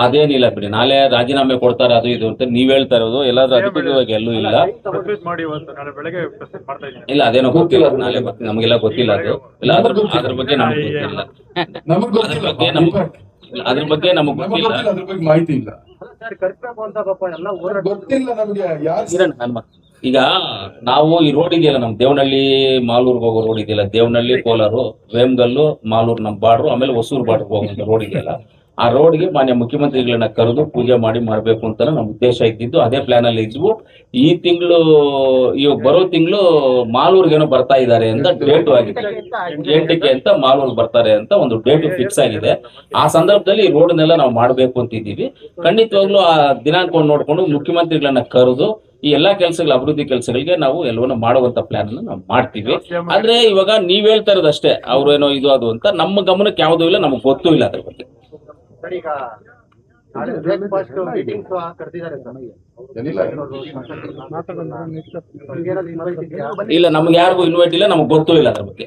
ಅದೇನಿಲ್ಲ ಬಿಡಿ, ನಾಳೆ ರಾಜೀನಾಮೆ ಕೊಡ್ತಾರೆ ಅದು ಇದು ಅಂತ ನೀವ್ ಹೇಳ್ತಾ ಇರೋದು. ಎಲ್ಲಾದ್ರೂ ಅಧಿಕೃತವಾಗಿ ಎಲ್ಲೂ ಇಲ್ಲ. ಇಲ್ಲ ಅದೇನೋ ಗೊತ್ತಿಲ್ಲ, ನಾಳೆ ನಮಗೆಲ್ಲ ಗೊತ್ತಿಲ್ಲ ಅದು. ಇಲ್ಲ ಅದ್ರ ಬಗ್ಗೆ ನಮ್ಗೆ ಗೊತ್ತಿಲ್ಲ. ಅದ್ರ ಬಗ್ಗೆ ನಮಗ್ ಗೊತ್ತಿಲ್ಲ. ಅದ್ರ ಬಗ್ಗೆ ಮಾಹಿತಿ ಇಲ್ಲ, ಗೊತ್ತಿಲ್ಲ ನಮ್ಗೆ ಯಾರು. ಈಗ ನಾವು ಈ ರೋಡ್ ಇದೆಯಲ್ಲ, ನಮ್ ದೇವನಹಳ್ಳಿ ಮಾಲೂರ್ಗೆ ಹೋಗೋ ರೋಡ್ ಇದೆಯಲ್ಲ, ದೇವನಹಳ್ಳಿ ಕೋಲಾರು ವೇಮಗಲ್ಲು ಮಾಲೂರ್ ನಮ್ ಬಾರ್ಡ್ರು, ಆಮೇಲೆ ಹೊಸೂರು ಬಾರ್ಡ್ರ್ ಹೋಗುವಂತ ರೋಡ್ ಇದೆಯಲ್ಲ, ಆ ರೋಡ್ಗೆ ಮಾನ್ಯ ಮುಖ್ಯಮಂತ್ರಿಗಳನ್ನ ಕರೆದು ಪೂಜೆ ಮಾಡ್ಬೇಕು ಅಂತ ನಮ್ ಉದ್ದೇಶ ಇದ್ದಿದ್ದು. ಅದೇ ಪ್ಲಾನ್ ಅಲ್ಲಿ ಇದ್ವು. ಈ ತಿಂಗಳು ಇವಾಗ ಬರೋ ತಿಂಗಳು ಮಾಲೂರ್ಗೇನೋ ಬರ್ತಾ ಇದ್ದಾರೆ ಅಂತ ಡೇಟು ಆಗಿದೆ. 8ಕ್ಕೆ ಅಂತ ಮಾಲೂರ್ ಬರ್ತಾರೆ ಅಂತ ಒಂದು ಡೇಟು ಫಿಕ್ಸ್ ಆಗಿದೆ. ಆ ಸಂದರ್ಭದಲ್ಲಿ ಈ ರೋಡ್ನೆಲ್ಲ ನಾವು ಮಾಡ್ಬೇಕು ಅಂತಿದ್ದೀವಿ. ಖಂಡಿತವಾಗ್ಲೂ ಆ ದಿನಾಂಕವನ್ನು ನೋಡ್ಕೊಂಡು ಮುಖ್ಯಮಂತ್ರಿಗಳನ್ನ ಕರೆದು ಈ ಎಲ್ಲಾ ಕೆಲಸಗಳ ಅಭಿವೃದ್ಧಿ ಕೆಲಸಗಳಿಗೆ ನಾವು ಎಲ್ಲವನ್ನ ಮಾಡುವಂತ ಪ್ಲಾನ್ ಅನ್ನು ನಾವು ಮಾಡ್ತೀವಿ. ಆದ್ರೆ ಇವಾಗ ನೀವ್ ಹೇಳ್ತಾ ಇರೋದಷ್ಟೇ, ಅವ್ರೇನೋ ಇದು ಅದು ಅಂತ ನಮ್ಮ ಗಮನಕ್ಕೆ ಯಾವುದೂ ಇಲ್ಲ, ನಮಗ್ ಗೊತ್ತೂ ಇಲ್ಲ ಅದ್ರ ಬಗ್ಗೆ. ಇಲ್ಲ ನಮ್ಗೆ ಯಾರಿಗೂ ಇನ್ವೈಟ್ ಇಲ್ಲ, ನಮಗ್ ಗೊತ್ತೂ ಇಲ್ಲ ಅದ್ರ ಬಗ್ಗೆ.